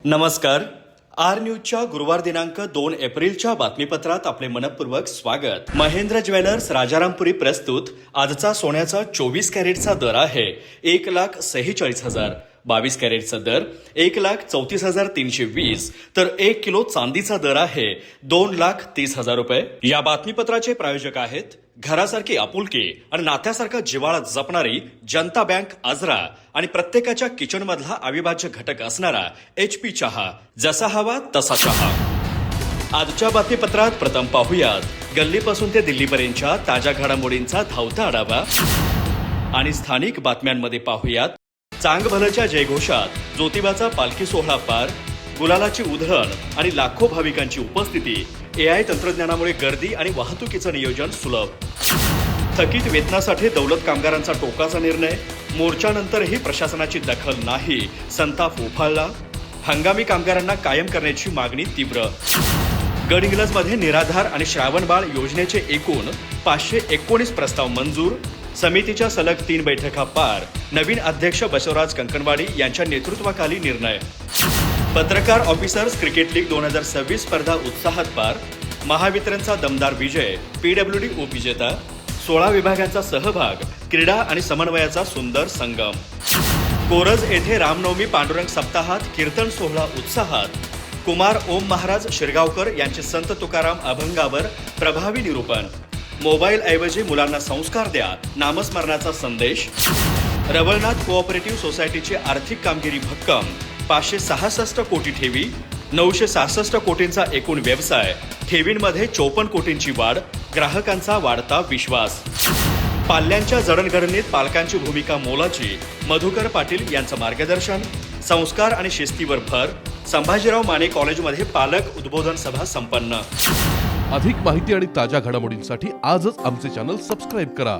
नमस्कार. आर न्यूजच्या गुरुवार दिनांक 2 एप्रिलच्या बातमीपत्रात आपले मनपूर्वक स्वागत. महेंद्र ज्वेलर्स राजारामपुरी प्रस्तुत आजचा सोन्याचा 24 कॅरेटचा दर आहे 1,46,000. 22 कॅरेटचा दर 1,34,320 तर 1 किलो चांदीचा दर आहे 2,30,000 रुपये. या बातमीपत्राचे प्रायोजक आहेत घरासारखी आपुलकी आणि नात्यासारखा जिव्हाळा जपणारी जनता बँक आजरा आणि प्रत्येकाच्या किचनमधला अविभाज्य घटक असणारा HP चहा. जसा हवा तसा चहा. आजच्या बातमीपत्रात प्रथम पाहूयात गल्लीपासून ते दिल्लीपर्यंतच्या ताज्या घडामोडींचा धावता आढावा आणि स्थानिक बातम्यांमध्ये पाहूयात चांगभलच्या जयघोषात ज्योतिबाचा पालखी सोहळा पार, गुलालाची उधळण आणि लाखो भाविकांची उपस्थिती. AI तंत्रज्ञानामुळे गर्दी आणि वाहतुकीचं नियोजन सुलभ. थकीत वेतनासाठी दौलत कामगारांचा टोकाचा निर्णय, मोर्चानंतरही प्रशासनाची दखल नाही, संताप उफाळला. हंगामी कामगारांना कायम करण्याची मागणी तीव्र. गडहिंग्लजमध्ये निराधार आणि श्रावणबाळ योजनेचे एकूण 519 प्रस्ताव मंजूर. समितीच्या सलग 3 बैठका पार. नवीन अध्यक्ष बसवराज कंकणवाडी यांच्या नेतृत्वाखाली निर्णय. पत्रकार ऑफिसर्स क्रिकेट लीग 2026 स्पर्धा उत्साहात पार. महावितरणचा दमदार विजय. PWD उपविजेता. 16 विभागांचा सहभाग. क्रीडा आणि समन्वयाचा सुंदर संगम. कोरज येथे रामनवमी पांडुरंग सप्ताहात कीर्तन सोहळा उत्साहात. कुमार ओम महाराज शिरगावकर यांचे संत तुकाराम अभंगावर प्रभावी निरूपण. मोबाईल ऐवजी मुलांना संस्कार द्या, नामस्मरणाचा संदेश. रवळनाथ कोऑपरेटिव्ह सोसायटीची आर्थिक कामगिरी भक्कम. 566 कोटी ठेवी, 966 कोटींचा एकूण व्यवसाय. ठेवींमध्ये 54 कोटींची वाढ. ग्राहकांचा वाढता विश्वास. पाल्यांच्या जडणघडणीत पालकांची भूमिका मोलाची. मधुकर पाटील यांचं मार्गदर्शन. संस्कार आणि शिस्तीवर भर. संभाजीराव माने कॉलेजमध्ये पालक उद्बोधन सभा संपन्न. अधिक माहिती आणि ताज्या घडामोडींसाठी आजच आमचे चॅनल सबस्क्राईब करा.